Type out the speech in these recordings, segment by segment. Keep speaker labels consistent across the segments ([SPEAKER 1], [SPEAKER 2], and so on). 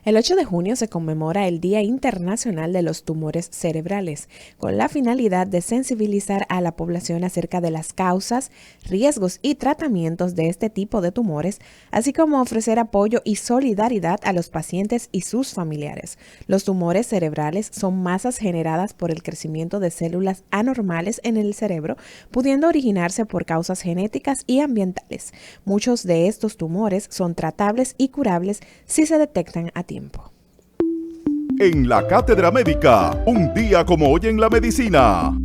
[SPEAKER 1] El 8 de junio se conmemora el Día Internacional de los Tumores Cerebrales, con la finalidad de sensibilizar a la población acerca de las causas, riesgos y tratamientos de este tipo de tumores, así como ofrecer apoyo y solidaridad a los pacientes y sus familiares. Los tumores cerebrales son masas generadas por el crecimiento de células anormales en el cerebro, pudiendo originarse por causas genéticas y ambientales. Muchos de estos tumores son tratables y curables si se detectan a tiempo.
[SPEAKER 2] En la Cátedra Médica, un día como hoy en la medicina.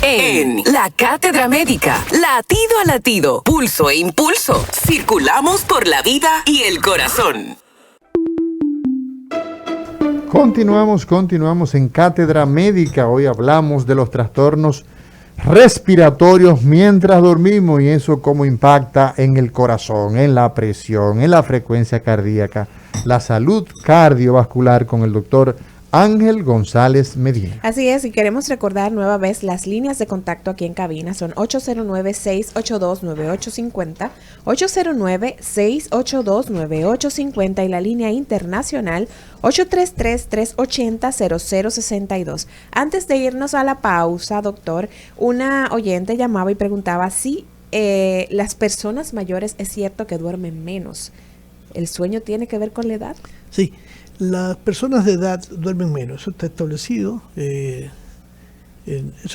[SPEAKER 3] En la Cátedra Médica, latido a latido, pulso e impulso, circulamos por la vida y el corazón.
[SPEAKER 4] Continuamos en Cátedra Médica. Hoy hablamos de los trastornos respiratorios mientras dormimos y eso cómo impacta en el corazón, en la presión, en la frecuencia cardíaca, la salud cardiovascular con el doctor Ángel González Medina.
[SPEAKER 1] Así es, y queremos recordar nueva vez las líneas de contacto aquí en cabina. Son 809-682-9850, 809-682-9850 y la línea internacional 833-380-0062. Antes de irnos a la pausa, doctor, una oyente llamaba y preguntaba si las personas mayores es cierto que duermen menos. ¿El sueño tiene que ver con la edad?
[SPEAKER 5] Sí. Las personas de edad duermen menos, eso está establecido. Eso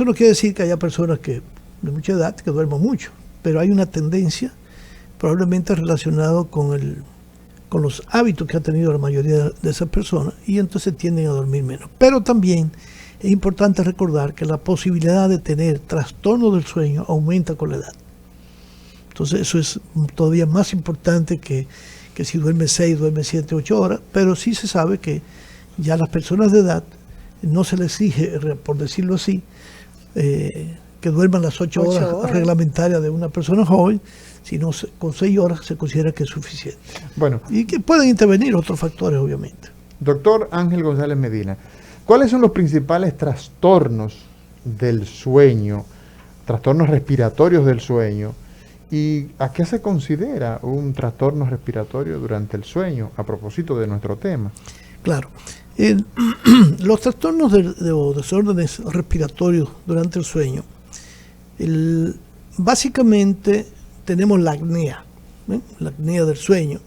[SPEAKER 5] no quiere decir que haya personas de mucha edad que duerman mucho, pero hay una tendencia probablemente relacionada con los hábitos que ha tenido la mayoría de esas personas y entonces tienden a dormir menos. Pero también es importante recordar que la posibilidad de tener trastorno del sueño aumenta con la edad. Entonces eso es todavía más importante que si duerme 6, duerme 7, 8 horas, pero sí se sabe que ya las personas de edad no se les exige, por decirlo así, que duerman las 8 horas reglamentarias de una persona joven, sino con 6 horas se considera que es suficiente.
[SPEAKER 4] Bueno,
[SPEAKER 5] y que pueden intervenir otros factores, obviamente.
[SPEAKER 4] Doctor Ángel González Medina, ¿cuáles son los principales trastornos del sueño, trastornos respiratorios del sueño? ¿Y a qué se considera un trastorno respiratorio durante el sueño, a propósito de nuestro tema?
[SPEAKER 5] Claro. Los trastornos o desórdenes respiratorios durante el sueño, básicamente tenemos la apnea, la apnea del sueño,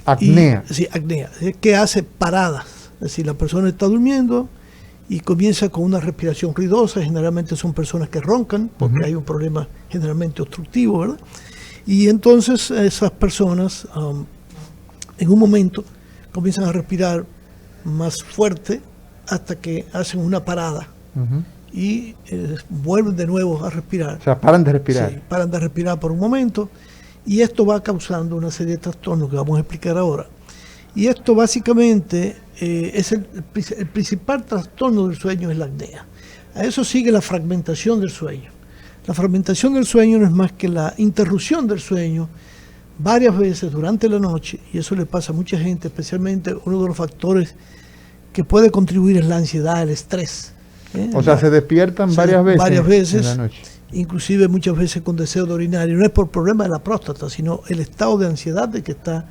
[SPEAKER 4] ¿Apnea?
[SPEAKER 5] Sí, apnea, que hace paradas. Es decir, la persona está durmiendo y comienza con una respiración ruidosa. Generalmente son personas que roncan porque hay un problema generalmente obstructivo, ¿verdad? Y entonces esas personas en un momento comienzan a respirar más fuerte hasta que hacen una parada y vuelven de nuevo a respirar.
[SPEAKER 4] O sea, paran de respirar.
[SPEAKER 5] Sí, paran de respirar por un momento y esto va causando una serie de trastornos que vamos a explicar ahora. Y esto básicamente es el principal trastorno del sueño, es la apnea. A eso sigue la fragmentación del sueño. La fragmentación del sueño no es más que la interrupción del sueño varias veces durante la noche, y eso le pasa a mucha gente, especialmente uno de los factores que puede contribuir es la ansiedad, el estrés.
[SPEAKER 4] O sea, se despiertan varias veces en la noche.
[SPEAKER 5] Inclusive muchas veces con deseo de orinar, y no es por problema de la próstata, sino el estado de ansiedad de que está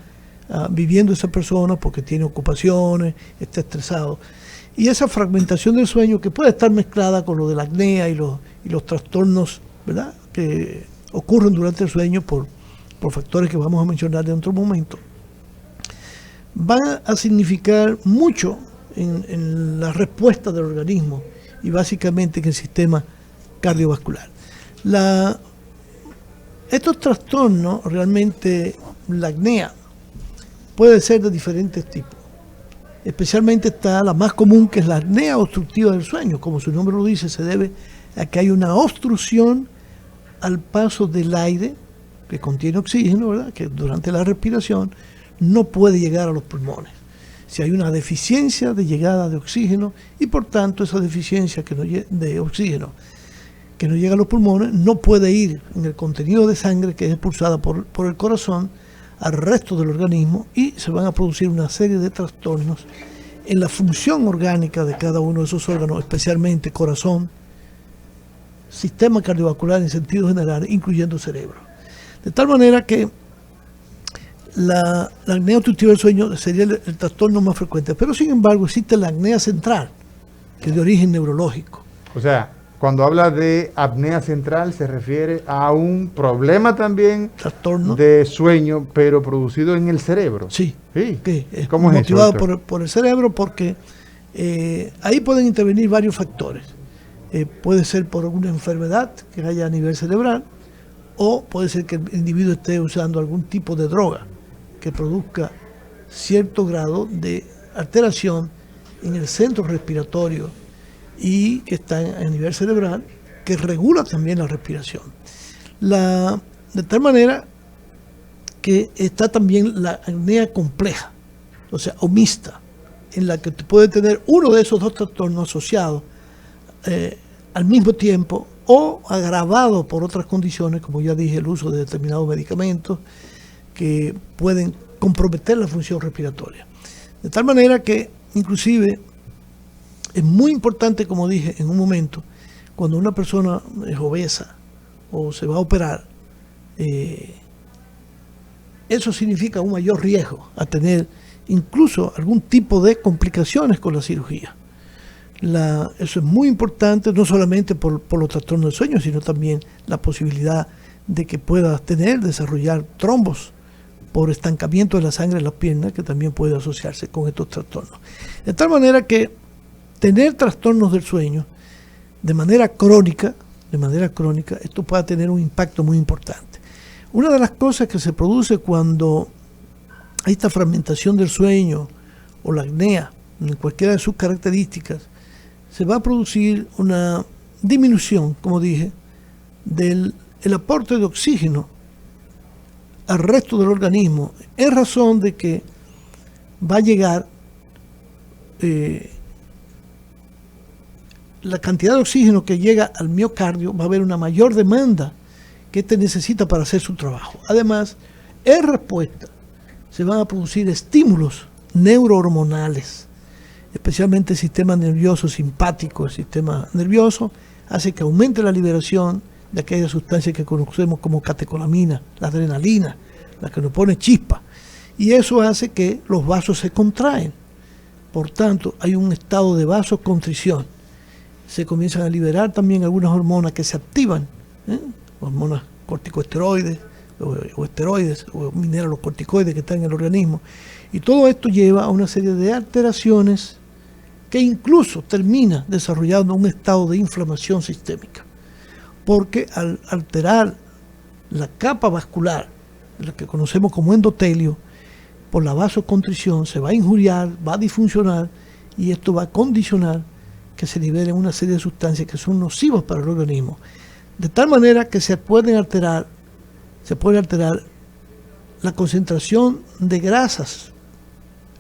[SPEAKER 5] viviendo esa persona porque tiene ocupaciones, está estresado. Y esa fragmentación del sueño que puede estar mezclada con lo de la apnea y los trastornos, ¿verdad?, que ocurren durante el sueño por factores que vamos a mencionar en otro momento, van a significar mucho en la respuesta del organismo y básicamente en el sistema cardiovascular. Estos trastornos, realmente la apnea puede ser de diferentes tipos. Especialmente está la más común, que es la apnea obstructiva del sueño. Como su nombre lo dice, se debe a que hay una obstrucción al paso del aire que contiene oxígeno, ¿verdad?, que durante la respiración no puede llegar a los pulmones. Si hay una deficiencia de llegada de oxígeno y por tanto esa deficiencia de oxígeno que no llega a los pulmones no puede ir en el contenido de sangre que es expulsada por el corazón al resto del organismo y se van a producir una serie de trastornos en la función orgánica de cada uno de esos órganos, especialmente corazón, sistema cardiovascular en sentido general, incluyendo cerebro. De tal manera que la apnea obstructiva del sueño sería el trastorno más frecuente, pero sin embargo existe la apnea central, que es de origen neurológico.
[SPEAKER 4] O sea, cuando habla de apnea central se refiere a un problema también
[SPEAKER 5] Trastorno.
[SPEAKER 4] de sueño, pero producido en el cerebro.
[SPEAKER 5] Sí,
[SPEAKER 4] Sí.
[SPEAKER 5] que es
[SPEAKER 4] ¿Cómo es eso,
[SPEAKER 5] motivado
[SPEAKER 4] doctor?
[SPEAKER 5] por el cerebro, porque ahí pueden intervenir varios factores. Puede ser por alguna enfermedad que haya a nivel cerebral, o puede ser que el individuo esté usando algún tipo de droga que produzca cierto grado de alteración en el centro respiratorio y que está a nivel cerebral, que regula también la respiración. De tal manera que está también la apnea compleja, o sea, o mixta, en la que puede tener uno de esos dos trastornos asociados al mismo tiempo o agravado por otras condiciones, como ya dije, el uso de determinados medicamentos que pueden comprometer la función respiratoria. De tal manera que, inclusive, es muy importante, como dije en un momento, cuando una persona es obesa o se va a operar, eso significa un mayor riesgo a tener incluso algún tipo de complicaciones con la cirugía. Eso es muy importante, no solamente por los trastornos del sueño, sino también la posibilidad de que pueda desarrollar trombos por estancamiento de la sangre en las piernas, que también puede asociarse con estos trastornos. De tal manera que tener trastornos del sueño de manera crónica, esto puede tener un impacto muy importante. Una de las cosas que se produce cuando hay esta fragmentación del sueño o la apnea, en cualquiera de sus características, se va a producir una disminución, como dije, del aporte de oxígeno al resto del organismo, en razón de que va a llegar la cantidad de oxígeno que llega al miocardio, va a haber una mayor demanda que éste necesita para hacer su trabajo. Además, en respuesta, se van a producir estímulos neurohormonales, especialmente el sistema nervioso simpático. El sistema nervioso hace que aumente la liberación de aquellas sustancias que conocemos como catecolamina, la adrenalina, la que nos pone chispa, y eso hace que los vasos se contraen. Por tanto, hay un estado de vasoconstricción. Se comienzan a liberar también algunas hormonas que se activan, hormonas corticosteroides o esteroides o mineralocorticoides que están en el organismo, y todo esto lleva a una serie de alteraciones que incluso termina desarrollando un estado de inflamación sistémica, porque al alterar la capa vascular, la que conocemos como endotelio, por la vasoconstricción se va a injuriar, va a disfuncionar, y esto va a condicionar que se liberen una serie de sustancias que son nocivas para el organismo, de tal manera que se puede alterar la concentración de grasas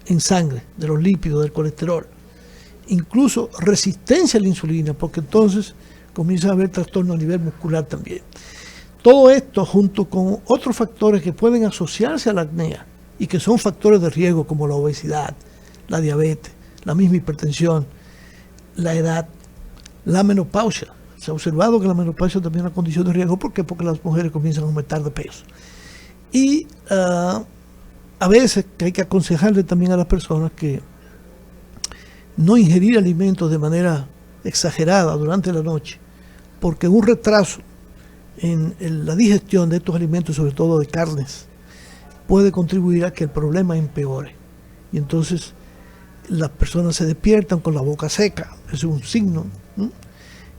[SPEAKER 5] en sangre, de los lípidos, del colesterol, incluso resistencia a la insulina, porque entonces comienza a haber trastorno a nivel muscular también. Todo esto, junto con otros factores que pueden asociarse a la apnea y que son factores de riesgo, como la obesidad, la diabetes, la misma hipertensión, la edad, la menopausia. Se ha observado que la menopausia también es una condición de riesgo. ¿Por qué? Porque las mujeres comienzan a aumentar de peso. Y a veces hay que aconsejarle también a las personas que no ingerir alimentos de manera exagerada durante la noche, porque un retraso en la digestión de estos alimentos, sobre todo de carnes, puede contribuir a que el problema empeore. Y entonces las personas se despiertan con la boca seca, es un signo, ¿no?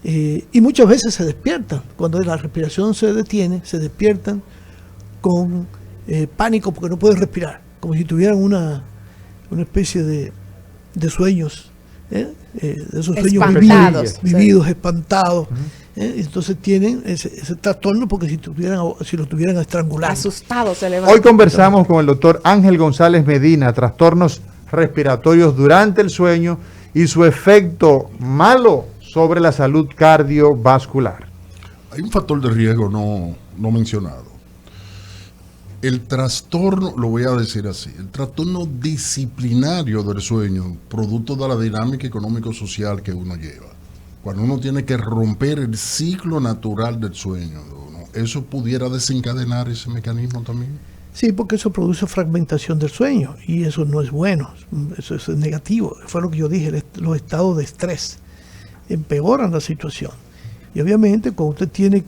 [SPEAKER 5] Y muchas veces se despiertan, cuando la respiración se detiene, se despiertan con pánico porque no pueden respirar, como si tuvieran una especie de sueños, de esos sueños vividos, espantados. Entonces tienen ese trastorno porque si lo tuvieran estrangulado.
[SPEAKER 1] Asustados se levantan.
[SPEAKER 4] Hoy conversamos con el doctor Ángel González Medina, trastornos respiratorios durante el sueño y su efecto malo sobre la salud cardiovascular.
[SPEAKER 6] Hay un factor de riesgo no mencionado. El trastorno, lo voy a decir así, el trastorno disciplinario del sueño, producto de la dinámica económico-social que uno lleva. cuando uno tiene que romper el ciclo natural del sueño, ¿no? ¿Eso pudiera desencadenar ese mecanismo también?
[SPEAKER 5] Sí, porque eso produce fragmentación del sueño y eso no es bueno, eso es negativo. Fue lo que yo dije, los estados de estrés empeoran la situación. Y obviamente cuando usted tiene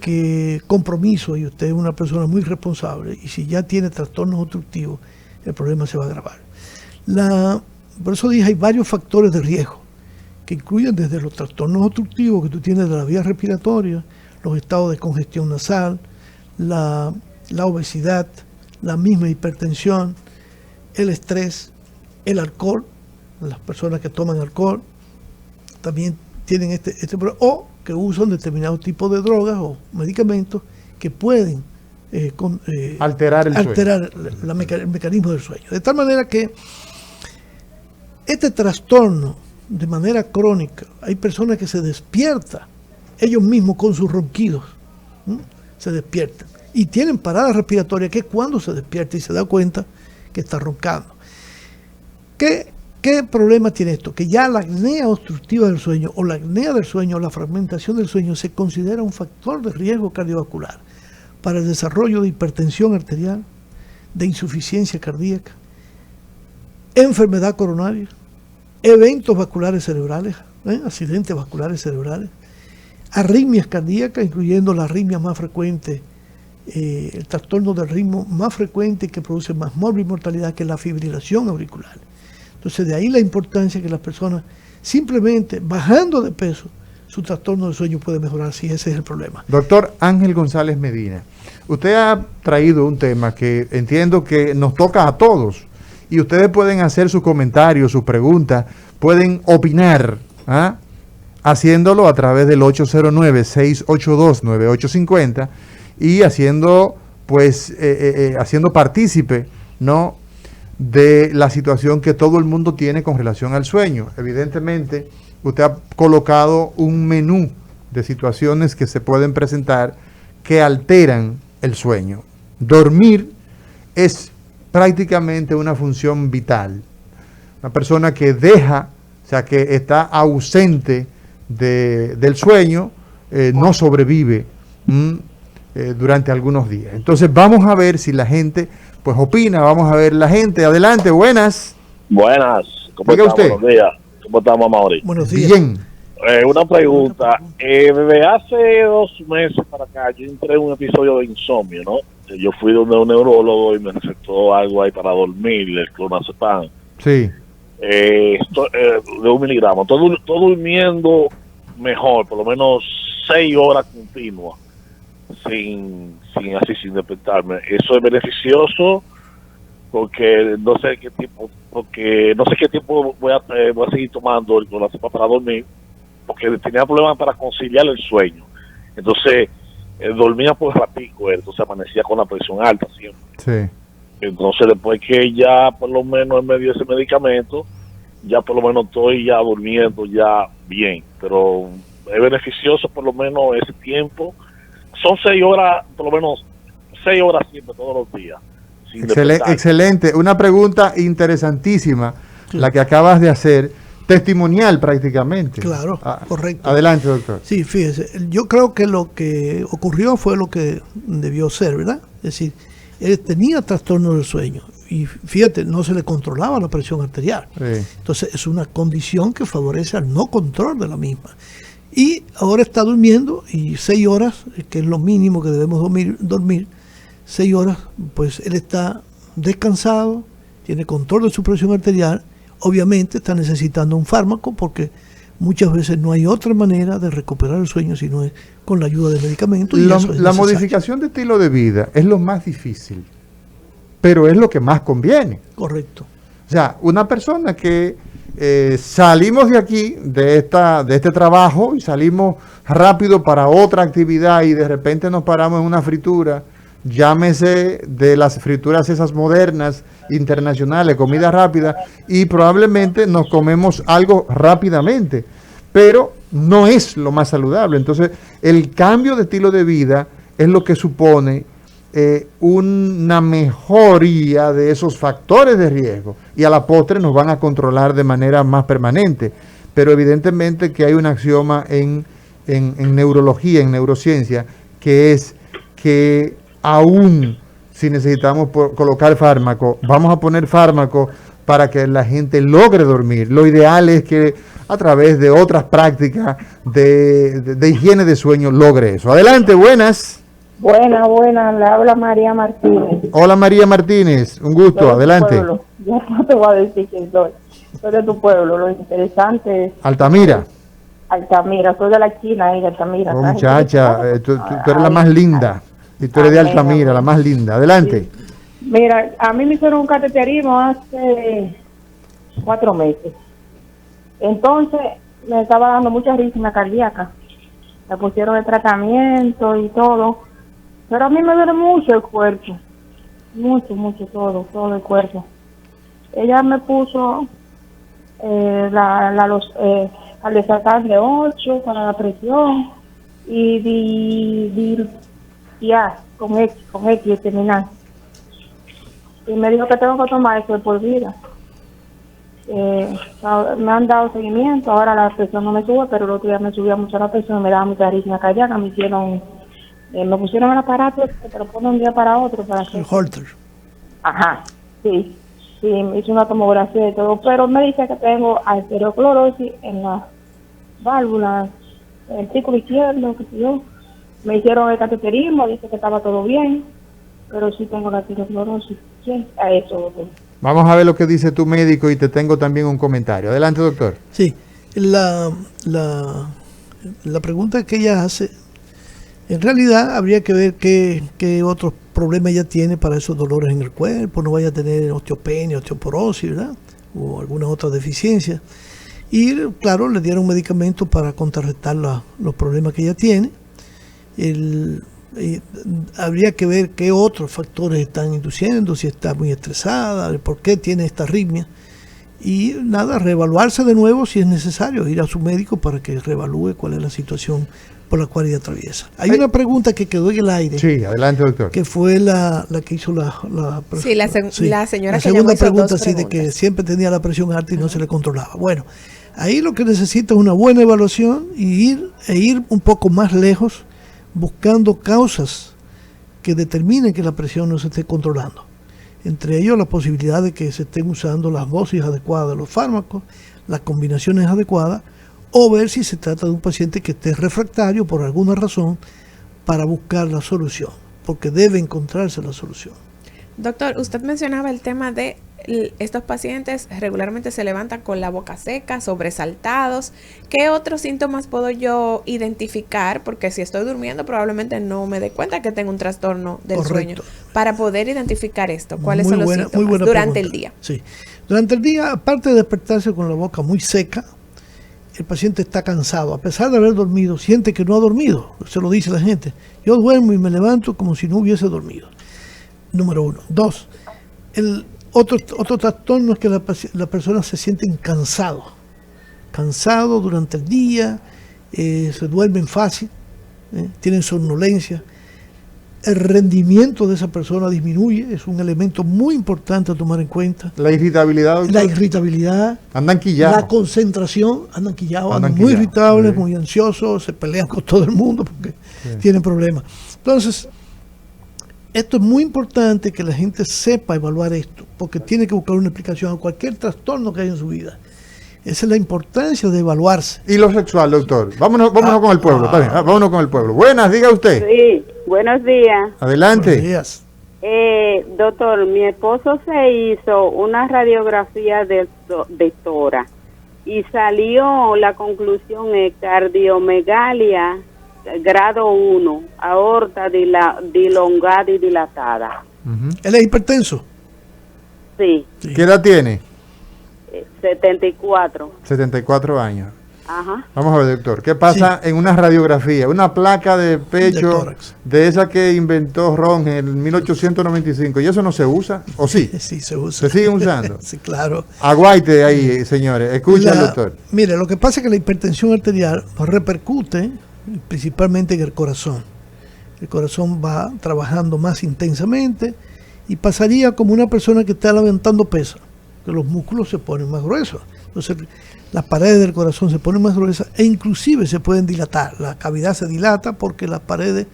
[SPEAKER 5] compromiso y usted es una persona muy responsable y si ya tiene trastornos obstructivos, el problema se va a agravar. Por eso dije, hay varios factores de riesgo que incluyen desde los trastornos obstructivos que tú tienes de la vía respiratoria, los estados de congestión nasal, la obesidad, la misma hipertensión, el estrés, el alcohol. Las personas que toman alcohol también tienen este problema, o que usan determinados tipos de drogas o medicamentos que pueden
[SPEAKER 4] alterar
[SPEAKER 5] el mecanismo del sueño. De tal manera que este trastorno de manera crónica, hay personas que se despiertan ellos mismos con sus ronquidos, se despiertan y tienen parada respiratoria, que es cuando se despierta y se da cuenta que está roncando. ¿Qué problema tiene esto? Que ya la apnea obstructiva del sueño o la apnea del sueño, la fragmentación del sueño, se considera un factor de riesgo cardiovascular para el desarrollo de hipertensión arterial, de insuficiencia cardíaca, enfermedad coronaria, eventos vasculares cerebrales, accidentes vasculares cerebrales, arritmias cardíacas, incluyendo la arritmia más frecuente, el trastorno del ritmo más frecuente que produce más mortalidad, que es la fibrilación auricular. Entonces, de ahí la importancia que las personas, simplemente bajando de peso, su trastorno del sueño puede mejorar, si ese es el problema.
[SPEAKER 4] Doctor Ángel González Medina, usted ha traído un tema que entiendo que nos toca a todos, y ustedes pueden hacer sus comentarios, sus preguntas, pueden opinar, haciéndolo a través del 809-682-9850 y haciendo partícipe, ¿no?, de la situación que todo el mundo tiene con relación al sueño. Evidentemente, usted ha colocado un menú de situaciones que se pueden presentar que alteran el sueño. Dormir es prácticamente una función vital. Una persona que deja, o sea, que está ausente del sueño, no sobrevive durante algunos días. Entonces vamos a ver si la gente pues opina, vamos a ver la gente. Adelante, buenas.
[SPEAKER 7] Buenas, ¿cómo
[SPEAKER 4] Diga
[SPEAKER 7] estamos?
[SPEAKER 4] usted.
[SPEAKER 7] Buenos días. ¿Cómo estamos, Mauri?
[SPEAKER 5] Buenos días.
[SPEAKER 4] Bien.
[SPEAKER 7] Una pregunta. Desde hace 2 meses para acá, yo entré en un episodio de insomnio, ¿no? Yo fui donde un neurólogo y me recetó algo ahí para dormir, el clonazepam.
[SPEAKER 4] Sí.
[SPEAKER 7] De 1 miligramo. Estoy durmiendo mejor, por lo menos 6 horas continuas, sin despertarme. Eso es beneficioso porque no sé qué tiempo voy a seguir tomando el clonazepam para dormir, porque tenía problemas para conciliar el sueño. Entonces dormía por ratico, entonces amanecía con la presión alta siempre.
[SPEAKER 4] Sí.
[SPEAKER 7] Entonces después que ya por lo menos en medio de ese medicamento, ya por lo menos estoy ya durmiendo ya bien, pero es beneficioso por lo menos ese tiempo. Son 6 horas, por lo menos 6 horas siempre, todos los días.
[SPEAKER 4] Excelente. Una pregunta interesantísima, la que acabas de hacer, testimonial prácticamente.
[SPEAKER 5] Claro, correcto.
[SPEAKER 4] Adelante, doctor.
[SPEAKER 5] Sí, fíjese, yo creo que lo que ocurrió fue lo que debió ser, ¿verdad? Es decir, él tenía trastorno del sueño y fíjate, no se le controlaba la presión arterial. Sí. Entonces es una condición que favorece al no control de la misma. Y ahora está durmiendo y 6 horas, que es lo mínimo que debemos dormir, 6 horas, pues él está descansado, tiene control de su presión arterial, obviamente está necesitando un fármaco porque muchas veces no hay otra manera de recuperar el sueño sino es con la ayuda de medicamentos.
[SPEAKER 4] La modificación de estilo de vida es lo más difícil, pero es lo que más conviene.
[SPEAKER 5] Correcto.
[SPEAKER 4] O sea, una persona que salimos de aquí, de este trabajo, y salimos rápido para otra actividad y de repente nos paramos en una fritura, llámese de las frituras esas modernas, internacionales, comida rápida, y probablemente nos comemos algo rápidamente, pero no es lo más saludable. Entonces, el cambio de estilo de vida es lo que supone una mejoría de esos factores de riesgo y a la postre nos van a controlar de manera más permanente. pero evidentemente que hay un axioma en neurología, en neurociencia, que es que aún si necesitamos colocar fármaco, vamos a poner fármaco para que la gente logre dormir. Lo ideal es que a través de otras prácticas de higiene de sueño logre eso. Adelante, buenas.
[SPEAKER 8] Buenas, le habla María Martínez.
[SPEAKER 4] Hola María Martínez, un gusto,
[SPEAKER 8] Soy
[SPEAKER 4] adelante.
[SPEAKER 8] de tu pueblo. Yo no te voy a decir quién soy. Soy de tu pueblo, lo interesante es
[SPEAKER 4] Altamira.
[SPEAKER 8] Altamira, soy de la China ahí de Altamira.
[SPEAKER 4] Oh,
[SPEAKER 8] ¿sabes?
[SPEAKER 4] muchacha, tú eres la más linda. Y tú eres de
[SPEAKER 8] Amén,
[SPEAKER 4] Altamira,
[SPEAKER 8] amén.
[SPEAKER 4] la más linda. Adelante.
[SPEAKER 8] Sí. Mira, a mí me hicieron un cateterismo hace 4 meses. Entonces, me estaba dando mucha arritmia cardíaca. Me pusieron el tratamiento y todo. Pero a mí me duele mucho el cuerpo. Mucho, todo el cuerpo. Ella me puso al desatar de 8 para la presión y con X terminal. Y me dijo que tengo que tomar eso de por vida. Me han dado seguimiento, ahora la presión no me sube, pero el otro día me subía mucho la presión, me daba mucha arritmia cardíaca, me pusieron el aparato que te lo ponen de un día para otro para
[SPEAKER 5] El Holter.
[SPEAKER 8] Ajá, sí, me hizo una tomografía y todo, pero me dice que tengo arteriosclerosis en las válvulas, en el círculo izquierdo, qué sé yo. Me hicieron el cateterismo, dice que estaba todo bien, pero sí tengo la arteriosclerosis. ¿Qué a eso, doctor?
[SPEAKER 4] Vamos a ver lo que dice tu médico y te tengo también un comentario. Adelante, doctor.
[SPEAKER 5] Sí, la pregunta que ella hace, en realidad habría que ver qué otros problemas ella tiene para esos dolores en el cuerpo, no vaya a tener osteopenia, osteoporosis, ¿verdad? O alguna otra deficiencia. Y claro, le dieron medicamentos para contrarrestar los problemas que ella tiene. Habría que ver qué otros factores están induciendo, si está muy estresada, por qué tiene esta arritmia. Y nada, reevaluarse de nuevo si es necesario, ir a su médico para que reevalúe cuál es la situación por la cual ella atraviesa. Hay una pregunta que quedó en el aire.
[SPEAKER 4] Sí, adelante, doctor.
[SPEAKER 5] Que fue la que hizo la
[SPEAKER 1] señora
[SPEAKER 5] la
[SPEAKER 1] que
[SPEAKER 5] segunda
[SPEAKER 1] llamó hizo
[SPEAKER 5] pregunta,
[SPEAKER 1] dos
[SPEAKER 5] sí, de que
[SPEAKER 1] preguntas.
[SPEAKER 5] siempre tenía la presión alta y no se le controlaba. Bueno, ahí lo que necesita es una buena evaluación y ir un poco más lejos buscando causas que determinen que la presión no se esté controlando. Entre ellos la posibilidad de que se estén usando las dosis adecuadas de los fármacos, las combinaciones adecuadas, o ver si se trata de un paciente que esté refractario por alguna razón para buscar la solución, porque debe encontrarse la solución.
[SPEAKER 1] Doctor, usted mencionaba el tema de estos pacientes regularmente se levantan con la boca seca, sobresaltados. ¿Qué otros síntomas puedo yo identificar? Porque si estoy durmiendo probablemente no me dé cuenta que tengo un trastorno del sueño. Para poder identificar esto, ¿cuáles son los síntomas durante el día?
[SPEAKER 5] Sí, durante el día, aparte de despertarse con la boca muy seca, el paciente está cansado. A pesar de haber dormido, siente que no ha dormido. Se lo dice la gente. Yo duermo y me levanto como si no hubiese dormido. Número 1. 2. El otro trastorno es que la persona se sienten cansado durante el día, se duermen fácil, tienen somnolencia. El rendimiento de esa persona disminuye, es un elemento muy importante a tomar en cuenta.
[SPEAKER 4] La irritabilidad, doctor.
[SPEAKER 5] La irritabilidad,
[SPEAKER 4] andan quillados.
[SPEAKER 5] la concentración, andan quillados, muy irritables, muy ansiosos, se pelean con todo el mundo porque tienen problemas. Entonces, esto es muy importante que la gente sepa evaluar esto, porque tiene que buscar una explicación a cualquier trastorno que haya en su vida. Esa es la importancia de evaluarse.
[SPEAKER 4] Y lo sexual, doctor. Vámonos con el pueblo. Está bien, vámonos con el pueblo. Buenas, diga usted.
[SPEAKER 9] Sí, buenos días.
[SPEAKER 4] Adelante.
[SPEAKER 5] Buenos días.
[SPEAKER 9] Doctor, mi esposo se hizo una radiografía de tórax y salió la conclusión cardiomegalia grado 1, aorta dilongada y dilatada.
[SPEAKER 5] ¿Él es hipertenso?
[SPEAKER 9] Sí.
[SPEAKER 4] ¿Qué edad tiene?
[SPEAKER 9] 74.
[SPEAKER 4] 74 años.
[SPEAKER 9] Ajá.
[SPEAKER 4] Vamos a ver, doctor, ¿qué pasa en una radiografía? Una placa de pecho de esa que inventó Ron en 1895. ¿Y eso no se usa? ¿O sí?
[SPEAKER 5] Sí, se usa.
[SPEAKER 4] ¿Se siguen usando?
[SPEAKER 5] Sí, claro.
[SPEAKER 4] Aguaite ahí, señores. Escucha al doctor.
[SPEAKER 5] Mire, lo que pasa es que la hipertensión arterial repercute principalmente en el corazón. El corazón va trabajando más intensamente y pasaría como una persona que está levantando peso, que los músculos se ponen más gruesos. Entonces las paredes del corazón se ponen más gruesas e inclusive se pueden dilatar. La cavidad se dilata porque las paredes,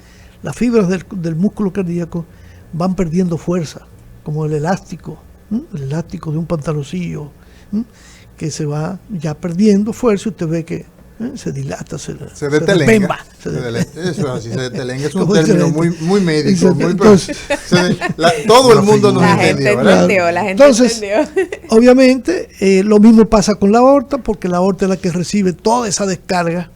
[SPEAKER 5] las fibras del músculo cardíaco van perdiendo fuerza, como el elástico de un pantaloncillo, que se va ya perdiendo fuerza y usted ve que se dilata, se
[SPEAKER 4] detelenga. Eso así, se detelenga. Es un término muy médico. Todo el mundo nos entendió.
[SPEAKER 1] La gente entendió.
[SPEAKER 5] Obviamente, lo mismo pasa con la aorta, porque la aorta es la que recibe toda esa descarga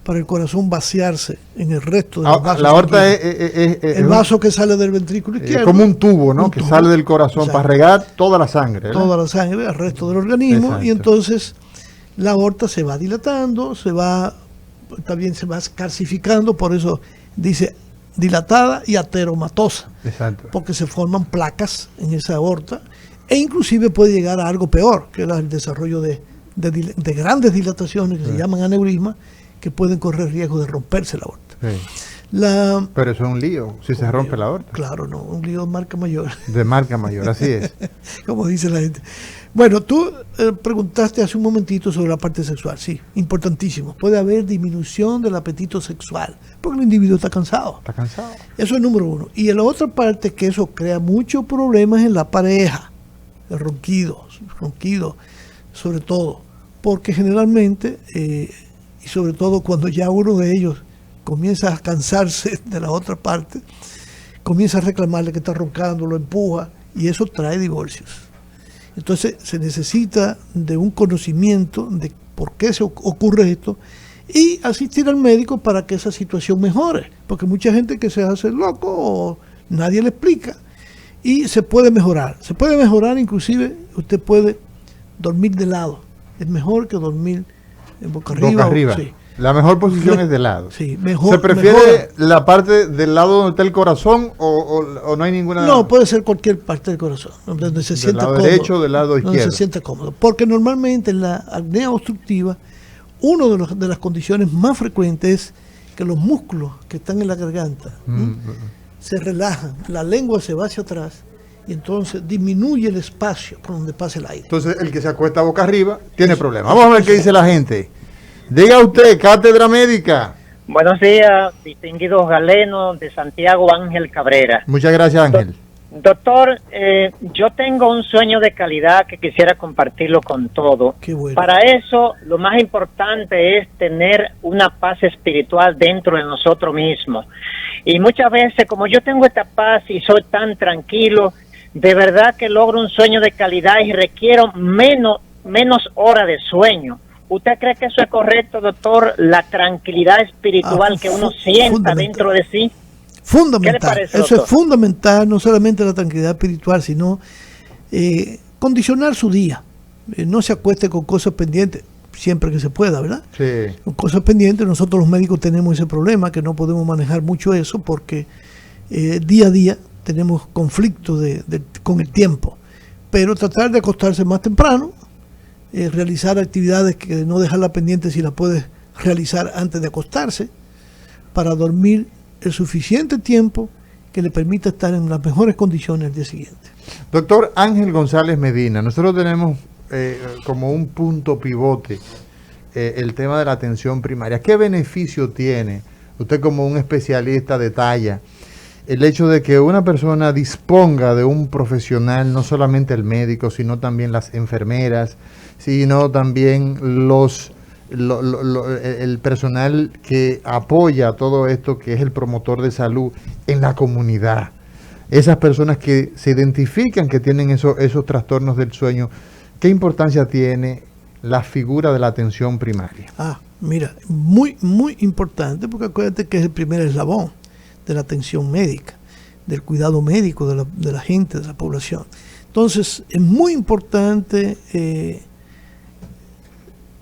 [SPEAKER 5] para el corazón vaciarse en el resto de los vasos.
[SPEAKER 4] La aorta es
[SPEAKER 5] el vaso que sale del ventrículo izquierdo.
[SPEAKER 4] Como un tubo, ¿no? Que sale del corazón para regar toda la sangre. ¿verdad?
[SPEAKER 5] Toda la sangre al resto del organismo.
[SPEAKER 4] Exacto.
[SPEAKER 5] Y entonces la aorta se va dilatando, también se va calcificando, por eso dice dilatada y ateromatosa.
[SPEAKER 4] Exacto.
[SPEAKER 5] Porque se forman placas en esa aorta e inclusive puede llegar a algo peor, que es el desarrollo de grandes dilataciones que se llaman aneurismas, que pueden correr riesgo de romperse la aorta.
[SPEAKER 4] Sí. Pero eso es un lío, si se rompe la aorta.
[SPEAKER 5] Claro, no, un lío de marca mayor.
[SPEAKER 4] De marca mayor, así es.
[SPEAKER 5] Como dice la gente. Bueno, tú preguntaste hace un momentito sobre la parte sexual. Sí, importantísimo. Puede haber disminución del apetito sexual, porque el individuo está cansado.
[SPEAKER 4] Está cansado.
[SPEAKER 5] Eso es número uno. Y en la otra parte, que eso crea muchos problemas en la pareja, el ronquido, sobre todo, porque generalmente, y sobre todo cuando ya uno de ellos comienza a cansarse de la otra parte, comienza a reclamarle que está roncando, lo empuja, y eso trae divorcios. Entonces se necesita de un conocimiento de por qué se ocurre esto y asistir al médico para que esa situación mejore, porque mucha gente que se hace loco o nadie le explica, y se puede mejorar, inclusive usted puede dormir de lado, es mejor que dormir en boca arriba. Sí.
[SPEAKER 4] La mejor posición es de lado.
[SPEAKER 5] Sí, mejor.
[SPEAKER 4] ¿Se prefiere la parte del lado donde está el corazón o no hay ninguna?
[SPEAKER 5] No, puede ser cualquier parte del corazón, donde se sienta cómodo.
[SPEAKER 4] Del lado derecho o del lado izquierdo.
[SPEAKER 5] Donde se sienta cómodo. Porque normalmente en la apnea obstructiva, una de las condiciones más frecuentes es que los músculos que están en la garganta se relajan, la lengua se va hacia atrás y entonces disminuye el espacio por donde pasa el aire.
[SPEAKER 4] Entonces el que se acuesta boca arriba tiene problemas. Vamos a ver qué dice la gente. Diga usted, Cátedra Médica.
[SPEAKER 10] Buenos días, distinguidos galenos de Santiago, Ángel Cabrera.
[SPEAKER 4] Muchas gracias, Ángel.
[SPEAKER 10] Doctor, yo tengo un sueño de calidad que quisiera compartirlo con todos.
[SPEAKER 5] Qué bueno.
[SPEAKER 10] Para eso, lo más importante es tener una paz espiritual dentro de nosotros mismos. Y muchas veces, como yo tengo esta paz y soy tan tranquilo, de verdad que logro un sueño de calidad y requiero menos horas de sueño. ¿Usted cree que eso es correcto, doctor? La tranquilidad espiritual que uno sienta dentro de sí.
[SPEAKER 5] Fundamental.
[SPEAKER 10] ¿Qué le parece,
[SPEAKER 5] eso es fundamental, no solamente la tranquilidad espiritual, sino condicionar su día. No se acueste con cosas pendientes, siempre que se pueda, ¿verdad?
[SPEAKER 4] Sí.
[SPEAKER 5] Con cosas pendientes, nosotros los médicos tenemos ese problema, que no podemos manejar mucho eso, porque día a día tenemos conflictos con el tiempo. Pero tratar de acostarse más temprano, realizar actividades que no dejarla pendiente si la puedes realizar antes de acostarse, para dormir el suficiente tiempo que le permita estar en las mejores condiciones el día siguiente.
[SPEAKER 4] Doctor Ángel González Medina, nosotros tenemos como un punto pivote el tema de la atención primaria. ¿Qué beneficio tiene usted como un especialista de talla el hecho de que una persona disponga de un profesional, no solamente el médico, sino también las enfermeras, sino también el personal que apoya todo esto, que es el promotor de salud en la comunidad? Esas personas que se identifican que tienen esos trastornos del sueño, ¿qué importancia tiene la figura de la atención primaria?
[SPEAKER 5] Mira, muy, muy importante, porque acuérdate que es el primer eslabón de la atención médica, del cuidado médico de la gente, de la población. Entonces, es muy importante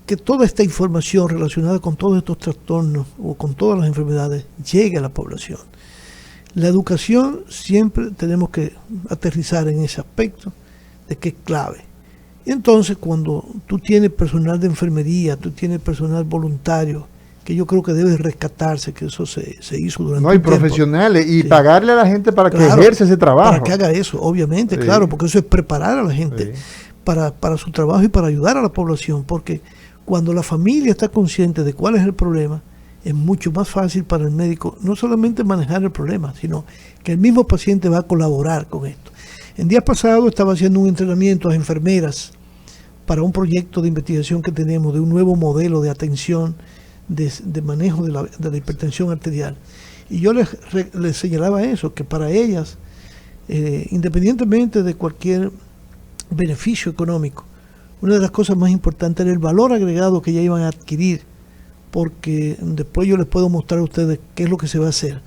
[SPEAKER 5] que toda esta información relacionada con todos estos trastornos o con todas las enfermedades llegue a la población. La educación siempre tenemos que aterrizar en ese aspecto de que es clave. Y entonces, cuando tú tienes personal de enfermería, tú tienes personal voluntario, que yo creo que debe rescatarse, que eso se hizo durante
[SPEAKER 4] un tiempo. Profesionales, y pagarle a la gente para que ejerza ese trabajo.
[SPEAKER 5] Para que haga eso, obviamente, claro, porque eso es preparar a la gente. para su trabajo y para ayudar a la población, porque cuando la familia está consciente de cuál es el problema, es mucho más fácil para el médico no solamente manejar el problema, sino que el mismo paciente va a colaborar con esto. En días pasados estaba haciendo un entrenamiento a enfermeras para un proyecto de investigación que tenemos de un nuevo modelo de atención de manejo de la hipertensión arterial. Y yo les señalaba eso, que para ellas, independientemente de cualquier beneficio económico, una de las cosas más importantes era el valor agregado que ya iban a adquirir, porque después yo les puedo mostrar a ustedes qué es lo que se va a hacer.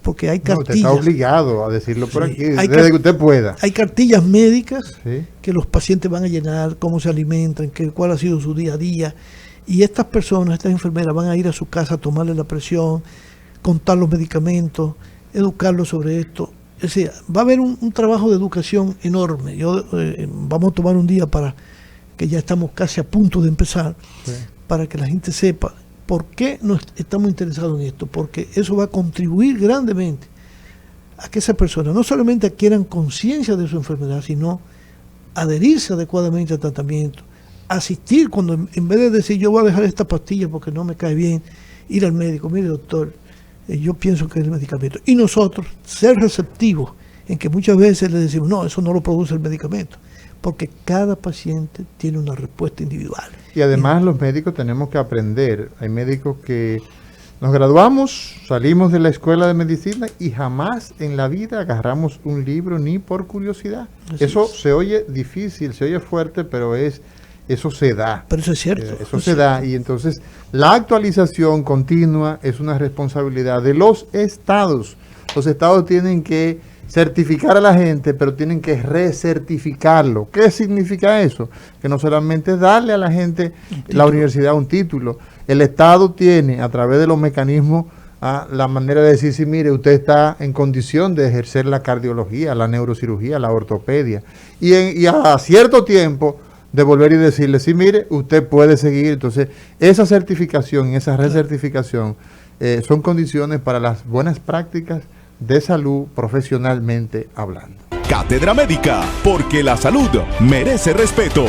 [SPEAKER 5] Porque hay cartillas.
[SPEAKER 4] Usted está obligado a decirlo por
[SPEAKER 5] Sí,
[SPEAKER 4] aquí, desde que usted pueda.
[SPEAKER 5] Hay cartillas médicas
[SPEAKER 4] Sí.
[SPEAKER 5] que los pacientes van a llenar, cómo se alimentan, cuál ha sido su día a día. Y estas personas, estas enfermeras, van a ir a su casa a tomarle la presión, contar los medicamentos, educarlos sobre esto. Es decir, va a haber un trabajo de educación enorme. Vamos a tomar un día para que ya estamos casi a punto de empezar,
[SPEAKER 4] Sí.
[SPEAKER 5] para que la gente sepa por qué nos estamos interesados en esto, porque eso va a contribuir grandemente a que esas personas no solamente adquieran conciencia de su enfermedad, sino adherirse adecuadamente al tratamiento, asistir cuando en vez de decir yo voy a dejar esta pastilla porque no me cae bien, ir al médico, mire doctor, yo pienso que es el medicamento. Y nosotros ser receptivos en que muchas veces le decimos, no, eso no lo produce el medicamento, porque cada paciente tiene una respuesta individual.
[SPEAKER 4] Y además los médicos tenemos que aprender. Hay médicos que nos graduamos, salimos de la escuela de medicina y jamás en la vida agarramos un libro ni por curiosidad.
[SPEAKER 5] Así
[SPEAKER 4] Eso
[SPEAKER 5] es.
[SPEAKER 4] se oye difícil, se oye fuerte, pero eso se da.
[SPEAKER 5] Pero eso es cierto.
[SPEAKER 4] Eso se da, y entonces la actualización continua es una responsabilidad de los estados. Los estados tienen que certificar a la gente, pero tienen que recertificarlo. ¿Qué significa eso? Que no solamente darle a la gente la universidad un título. El estado tiene, a través de los mecanismos, la manera de decir, sí, mire, usted está en condición de ejercer la cardiología, la neurocirugía, la ortopedia, y a cierto tiempo de volver y decirle, sí, mire, usted puede seguir. Entonces, esa certificación y esa recertificación son condiciones para las buenas prácticas de salud profesionalmente hablando.
[SPEAKER 2] Cátedra Médica, porque la salud merece respeto.